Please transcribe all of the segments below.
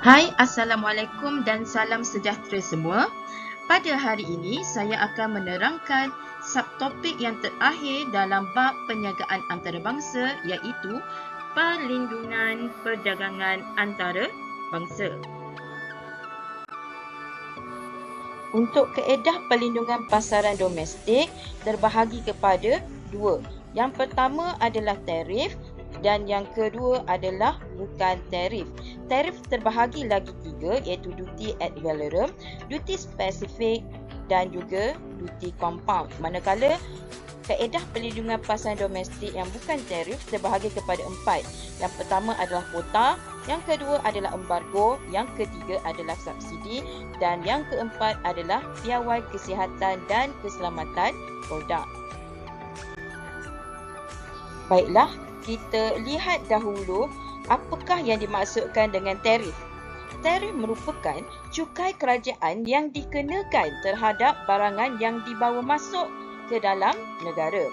Hai, Assalamualaikum dan salam sejahtera semua. Pada hari ini, saya akan menerangkan subtopik yang terakhir dalam bab perniagaan antarabangsa iaitu perlindungan perdagangan antarabangsa. Untuk kaedah perlindungan pasaran domestik terbahagi kepada dua. Yang pertama adalah tarif dan yang kedua adalah bukan tarif. Tarif terbahagi lagi tiga iaitu duty ad valorem, duty spesifik dan juga duty compound. Manakala kaedah perlindungan pasaran domestik yang bukan tarif terbahagi kepada empat. Yang pertama adalah kuota, yang kedua adalah embargo, yang ketiga adalah subsidi dan yang keempat adalah piawai kesihatan dan keselamatan produk. Baiklah, kita lihat dahulu apakah yang dimaksudkan dengan tarif. Tarif merupakan cukai kerajaan yang dikenakan terhadap barangan yang dibawa masuk ke dalam negara.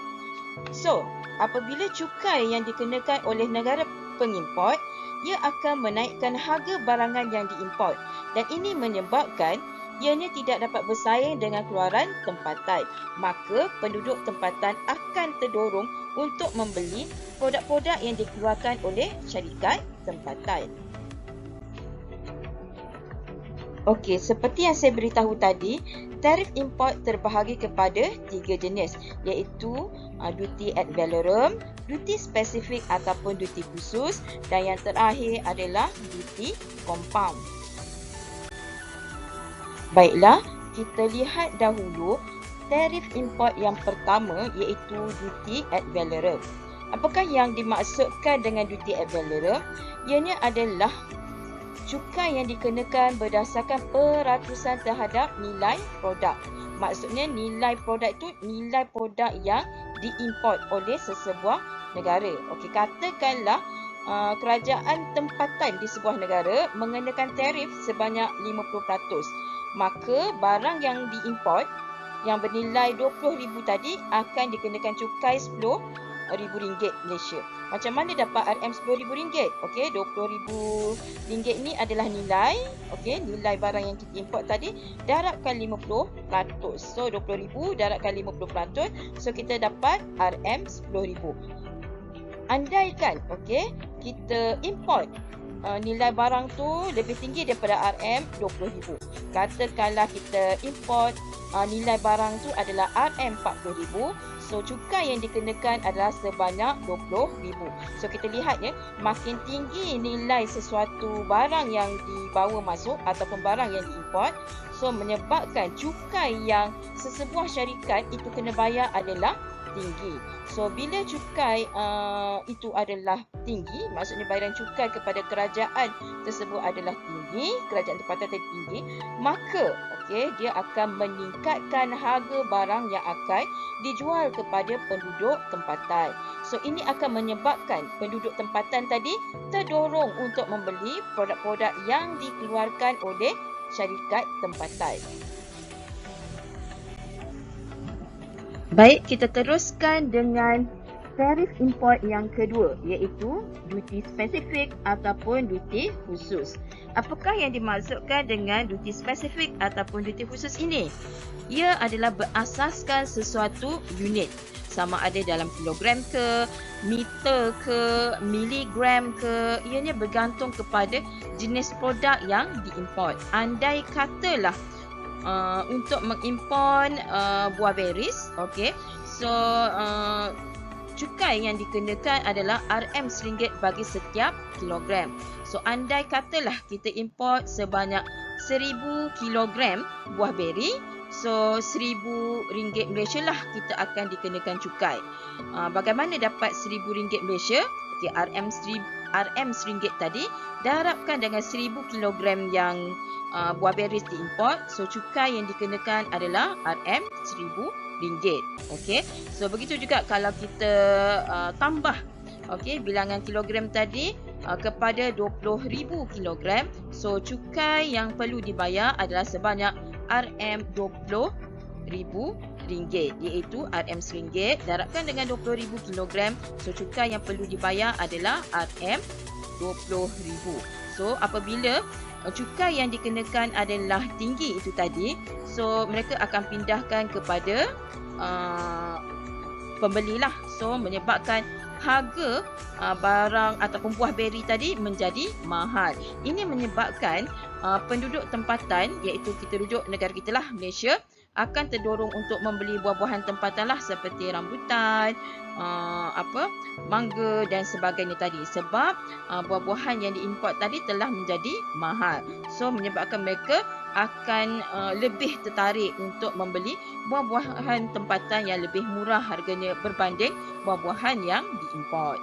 So, apabila cukai yang dikenakan oleh negara pengimport, ia akan menaikkan harga barangan yang diimport dan ini menyebabkan ianya tidak dapat bersaing dengan keluaran tempatan. Maka penduduk tempatan akan terdorong untuk membeli produk-produk yang dikeluarkan oleh syarikat tempatan. Okey, seperti yang saya beritahu tadi, tarif import terbahagi kepada tiga jenis iaitu duty ad valorem, duty spesifik ataupun duty khusus dan yang terakhir adalah duty compound. Baiklah, kita lihat dahulu tarif import yang pertama iaitu duty ad valorem. Apakah yang dimaksudkan dengan duty ad valorem? Ianya adalah cukai yang dikenakan berdasarkan peratusan terhadap nilai produk. Maksudnya nilai produk itu nilai produk yang diimport oleh sesebuah negara. Okey, katakanlah kerajaan tempatan di sebuah negara mengenakan tarif sebanyak 50%. Maka barang yang diimport yang bernilai RM20,000 tadi akan dikenakan cukai RM10,000 Malaysia. Macam mana dapat RM RM10,000? Okey, RM20,000 ni adalah nilai, okey, nilai barang yang kita import tadi darabkan 50%. So RM20,000 darabkan 50%, so kita dapat RM10,000. Andaikan, okey, kita import nilai barang tu lebih tinggi daripada RM20,000. Katakanlah kita import nilai barang tu adalah RM40,000. So cukai yang dikenakan adalah sebanyak RM20,000. So kita lihat ya, makin tinggi nilai sesuatu barang yang dibawa masuk ataupun barang yang diimport, so menyebabkan cukai yang sesebuah syarikat itu kena bayar adalah tinggi. So bila cukai itu adalah tinggi, maksudnya bayaran cukai kepada kerajaan tersebut adalah tinggi, kerajaan tempatan tadi tinggi, maka dia akan meningkatkan harga barang yang akan dijual kepada penduduk tempatan. So ini akan menyebabkan penduduk tempatan tadi terdorong untuk membeli produk-produk yang dikeluarkan oleh syarikat tempatan. Baik, kita teruskan dengan tarif import yang kedua iaitu duty spesifik ataupun duty khusus. Apakah yang dimaksudkan dengan duty spesifik ataupun duty khusus ini? Ia adalah berasaskan sesuatu unit, sama ada dalam kilogram ke, meter ke, miligram ke, ianya bergantung kepada jenis produk yang diimport. Andai katalah untuk mengimport buah beris, okey. So cukai yang dikenakan adalah RM1 bagi setiap kilogram. So andai katalah kita import sebanyak 1000 kilogram buah beri, so RM1,000 Malaysia lah kita akan dikenakan cukai. Bagaimana dapat RM1,000 Malaysia? Okey, RM1 tadi darabkan dengan 1000 kilogram yang buah beris diimport, so cukai yang dikenakan adalah RM1,000. Okey, so begitu juga kalau kita tambah bilangan kilogram tadi kepada 20,000 kilogram, so cukai yang perlu dibayar adalah sebanyak RM20,000, iaitu RM1 darabkan dengan 20,000 kilogram, so cukai yang perlu dibayar adalah RM20,000. So apabila cukai yang dikenakan adalah tinggi itu tadi, so mereka akan pindahkan kepada pembelilah. So menyebabkan harga barang ataupun buah beri tadi menjadi mahal. Ini menyebabkan penduduk tempatan, iaitu kita rujuk negara kita lah, Malaysia, akan terdorong untuk membeli buah-buahan tempatan lah seperti rambutan, mangga dan sebagainya tadi, sebab buah-buahan yang diimport tadi telah menjadi mahal. So menyebabkan mereka akan lebih tertarik untuk membeli buah-buahan tempatan yang lebih murah harganya berbanding buah-buahan yang diimport.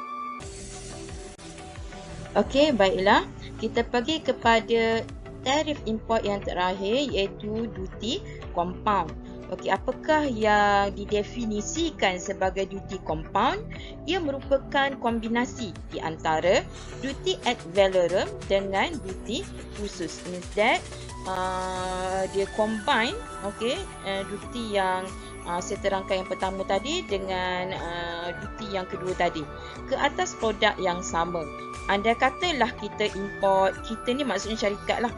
Okey, baiklah. Kita pergi kepada tarif import yang terakhir, iaitu duty compound. Okey, apakah yang didefinisikan sebagai duty compound? Ia merupakan kombinasi di antara duty ad valorem dengan duty khusus. Instead, dia combine, okey, duty yang saya terangkan yang pertama tadi dengan duty yang kedua tadi ke atas produk yang sama. Andai katalah kita import, kita ni maksudnya syarikat lah,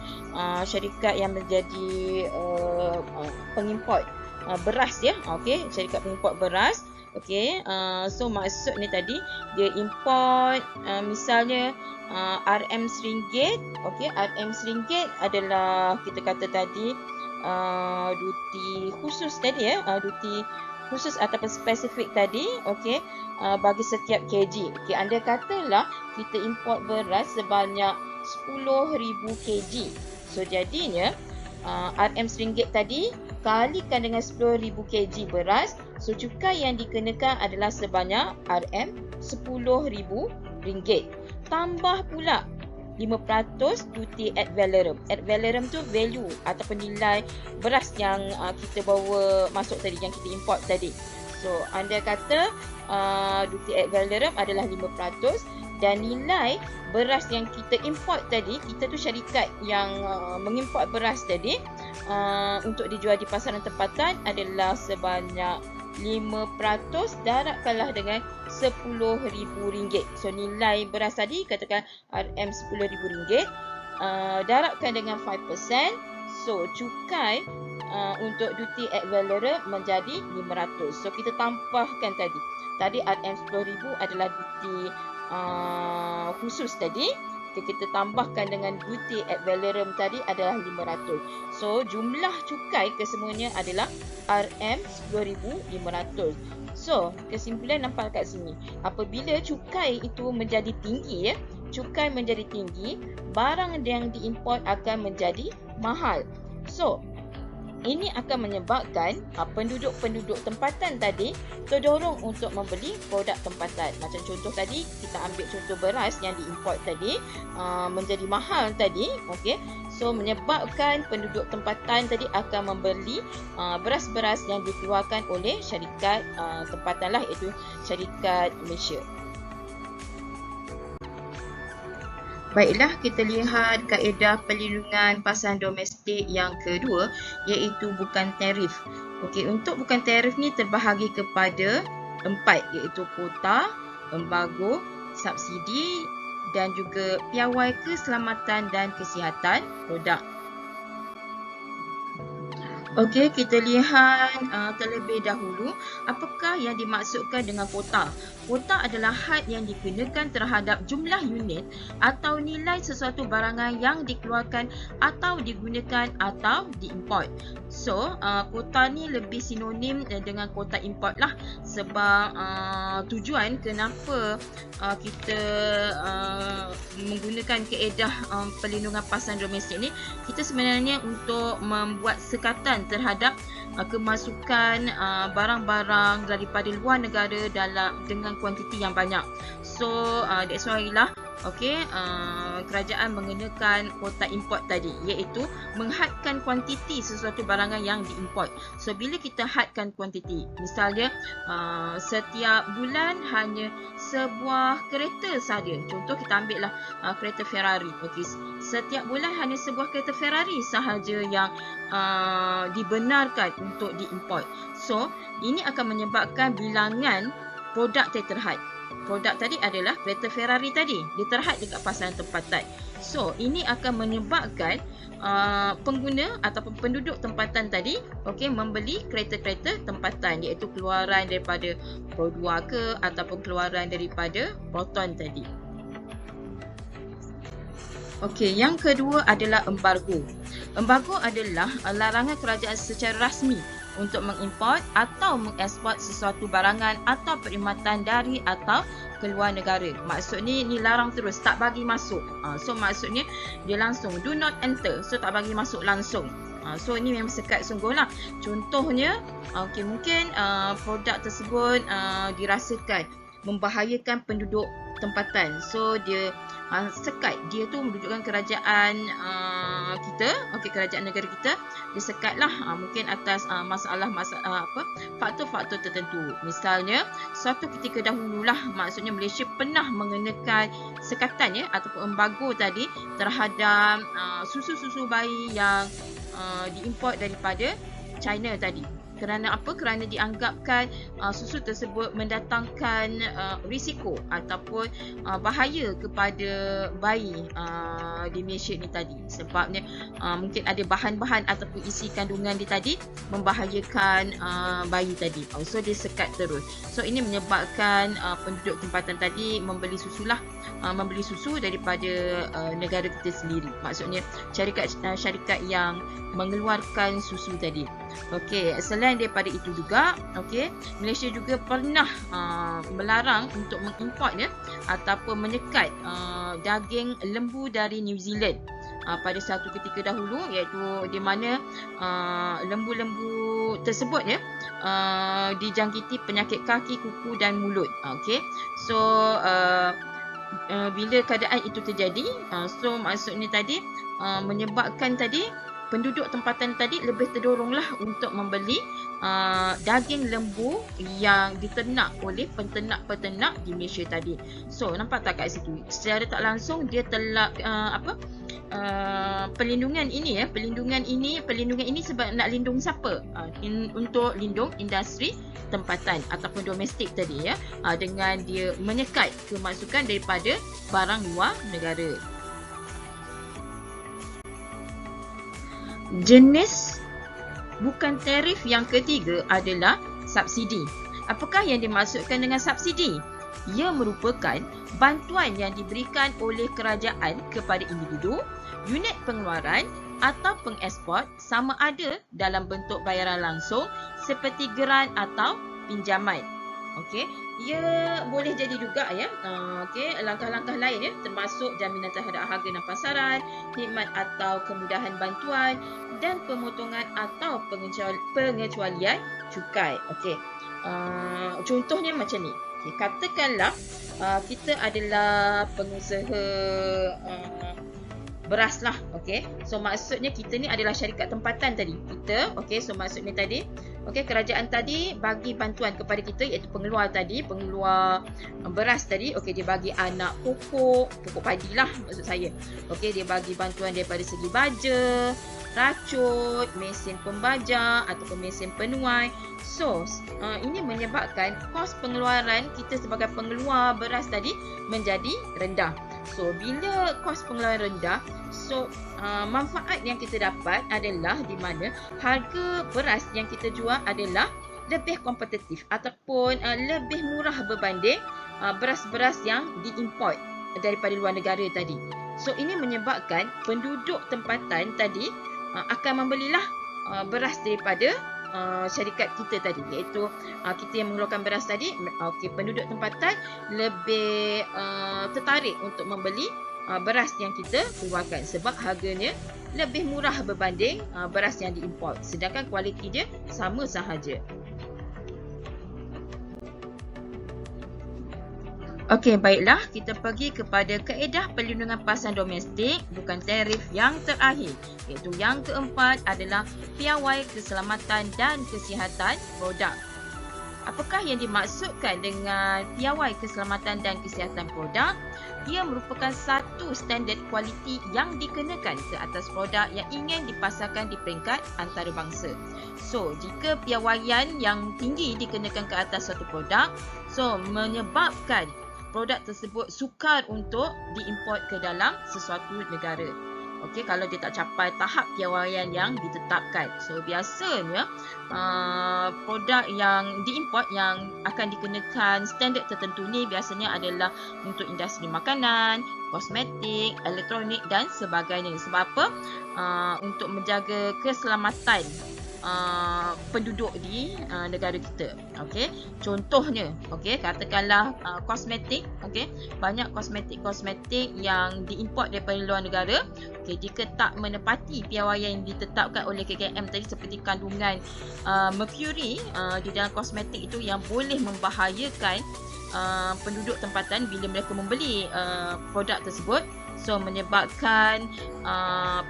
syarikat yang menjadi pengimport beras ya, okey, syarikat pengimport beras. Okey, so maksud ni tadi dia import misalnya RM RM1, okey, RM RM1 adalah kita kata tadi duty khusus tadi ya, duty khusus ataupun spesifik tadi, okey, bagi setiap kg. Okey, andai katalah kita import beras sebanyak 10,000 kg. So jadinya RM RM1 tadi kalikan dengan 10,000 kg beras, so cukai yang dikenakan adalah sebanyak RM RM10,000. Tambah pula 5% duty ad valorem. Ad valorem tu value ataupun nilai beras yang kita bawa masuk tadi, yang kita import tadi. So anda kata duty ad valorem adalah 5% dan nilai beras yang kita import tadi, kita tu syarikat yang mengimport beras tadi, untuk dijual di pasaran tempatan adalah sebanyak 5% darabkanlah dengan RM10,000. So nilai beras tadi katakan RM RM10,000, darabkan dengan 5%. So cukai untuk duty ad valorem menjadi 500. So kita tambahkan tadi RM RM10,000 adalah duty khusus tadi, kita tambahkan dengan duty ad valorem tadi adalah 500. So jumlah cukai kesemuanya adalah RM10,500. So kesimpulan nampak kat sini, apabila cukai itu menjadi tinggi ya, cukai menjadi tinggi, barang yang diimport akan menjadi mahal. So ini akan menyebabkan penduduk-penduduk tempatan tadi terdorong untuk membeli produk tempatan. Macam contoh tadi, kita ambil contoh beras yang diimport tadi menjadi mahal tadi, okey. So menyebabkan penduduk tempatan tadi akan membeli beras-beras yang dikeluarkan oleh syarikat tempatan lah, iaitu syarikat Malaysia. Baiklah, kita lihat kaedah perlindungan pasaran domestik yang kedua, iaitu bukan tarif. Okey, untuk bukan tarif ni terbahagi kepada 4, iaitu kota, embargo, subsidi dan juga piawai keselamatan dan kesihatan produk. Okey, kita lihat terlebih dahulu apakah yang dimaksudkan dengan kota. Kota adalah had yang dikenakan terhadap jumlah unit atau nilai sesuatu barangan yang dikeluarkan atau digunakan atau diimport. So, kota ni lebih sinonim dengan kota import lah, sebab tujuan kenapa kita menggunakan kaedah perlindungan pasaran domestik ni, kita sebenarnya untuk membuat sekatan terhadap kemasukan barang-barang daripada luar negara dengan kuantiti yang banyak. So that's why lah, okey, kerajaan mengenakan kuota import tadi, iaitu menghadkan kuantiti sesuatu barangan yang diimport. So bila kita hadkan kuantiti, misalnya setiap bulan hanya sebuah kereta saja. Contoh kita ambil lah kereta Ferrari. Okey, setiap bulan hanya sebuah kereta Ferrari sahaja yang dibenarkan untuk diimport. So ini akan menyebabkan bilangan produk terhad. Produk tadi adalah kereta Ferrari tadi, dia terhad dekat pasaran tempatan. So, ini akan menyebabkan pengguna ataupun penduduk tempatan tadi membeli kereta-kereta tempatan, iaitu keluaran daripada Pro 2 ke ataupun keluaran daripada Proton tadi. Okey, yang kedua adalah embargo. Embargo adalah larangan kerajaan secara rasmi untuk mengimport atau mengeksport sesuatu barangan atau perkhidmatan dari atau keluar negara. Maksudnya ni larang terus, tak bagi masuk. So maksudnya dia langsung do not enter. So tak bagi masuk langsung. So ini memang sekat sungguh lah. Contohnya, mungkin produk tersebut dirasakan membahayakan penduduk tempatan. So dia sekat, dia tu menunjukkan kerajaan kita, kerajaan negara kita, dia sekat lah mungkin atas faktor-faktor tertentu. Misalnya suatu ketika dahululah, maksudnya Malaysia pernah mengenakan sekatan ataupun embargo tadi terhadap susu-susu bayi yang diimport daripada China tadi. Kerana apa? Kerana dianggapkan susu tersebut mendatangkan risiko ataupun bahaya kepada bayi di Malaysia ni tadi. Sebabnya mungkin ada bahan-bahan ataupun isi kandungan dia tadi membahayakan bayi tadi. So dia sekat terus. So ini menyebabkan penduduk tempatan tadi membeli susu daripada negara kita sendiri. Maksudnya syarikat yang mengeluarkan susu tadi. Selain daripada itu juga, Malaysia juga pernah melarang untuk mengimport ataupun menyekat daging lembu dari New Zealand pada satu ketika dahulu, iaitu di mana lembu-lembu tersebut dijangkiti penyakit kaki, kuku dan mulut. So bila keadaan itu terjadi, so maksudnya tadi menyebabkan tadi penduduk tempatan tadi lebih terdoronglah untuk membeli daging lembu yang diternak oleh peternak-peternak di Malaysia tadi. So nampak tak kat situ? Secara tak langsung dia telah pelindungan ini sebab nak lindung siapa? Untuk lindung industri tempatan ataupun domestik tadi dengan dia menyekat kemasukan daripada barang luar negara. Jenis bukan tarif yang ketiga adalah subsidi. Apakah yang dimaksudkan dengan subsidi? Ia merupakan bantuan yang diberikan oleh kerajaan kepada individu, unit pengeluaran atau pengeksport sama ada dalam bentuk bayaran langsung seperti geran atau pinjaman. Ia boleh jadi juga langkah-langkah lain termasuk jaminan terhadap harga dan pasaran, khidmat atau kemudahan bantuan dan pemotongan atau pengecualian cukai. Contohnya macam ni. Katakanlah kita adalah pengusaha beras lah. So maksudnya kita ni adalah syarikat tempatan tadi. So maksudnya tadi kerajaan tadi bagi bantuan kepada kita, iaitu pengeluar beras tadi. Dia bagi anak pokok padi lah maksud saya. Dia bagi bantuan daripada segi baja, racun, mesin pembaja ataupun mesin penuai. So ini menyebabkan kos pengeluaran kita sebagai pengeluar beras tadi menjadi rendah. So bila kos pengeluaran rendah, so manfaat yang kita dapat adalah di mana harga beras yang kita jual adalah lebih kompetitif ataupun lebih murah berbanding beras-beras yang diimport daripada luar negara tadi. So ini menyebabkan penduduk tempatan tadi akan membelilah beras daripada syarikat kita tadi, iaitu kita yang mengeluarkan beras tadi. Penduduk tempatan lebih tertarik untuk membeli beras yang kita keluarkan sebab harganya lebih murah berbanding beras yang diimport, sedangkan kualiti dia sama sahaja. Baiklah, kita pergi kepada kaedah perlindungan pasaran domestik bukan tarif yang terakhir, iaitu yang keempat adalah piawai keselamatan dan kesihatan produk. Apakah yang dimaksudkan dengan piawai keselamatan dan kesihatan produk? Ia merupakan satu standard kualiti yang dikenakan ke atas produk yang ingin dipasarkan di peringkat antarabangsa. So, jika piawaian yang tinggi dikenakan ke atas suatu produk, so menyebabkan produk tersebut sukar untuk diimport ke dalam sesuatu negara. Okey, kalau dia tak capai tahap piawaian yang ditetapkan. So biasanya produk yang diimport yang akan dikenakan standard tertentu ni biasanya adalah untuk industri makanan, kosmetik, elektronik dan sebagainya. Sebab apa? Untuk menjaga keselamatan penduduk di negara kita. Okey, contohnya, okey, katakanlah kosmetik, okey, banyak kosmetik yang diimport daripada luar negara. Okey, jika tak menepati piawaian yang ditetapkan oleh KKM tadi seperti kandungan merkuri di dalam kosmetik itu yang boleh membahayakan penduduk tempatan bila mereka membeli produk tersebut, so menyebabkan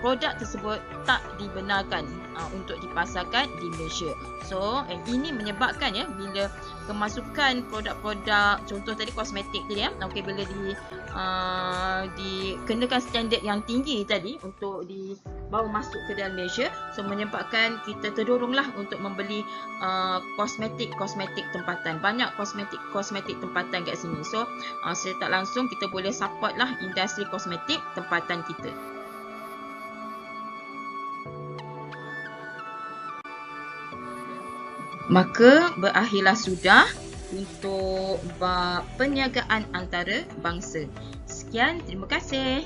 produk tersebut tak dibenarkan untuk dipasarkan di Malaysia. So ini menyebabkan bila kemasukan produk-produk contoh tadi kosmetik tadi okey, bila dikenakan standard yang tinggi tadi untuk dibawa masuk ke dalam Malaysia, so menyebabkan kita terdoronglah untuk membeli kosmetik tempatan. Banyak kosmetik tempatan kat sini. So secara tak langsung kita boleh support lah industri kosmetik tempatan kita. Maka berakhirlah sudah untuk bab perniagaan antarabangsa. Sekian, terima kasih.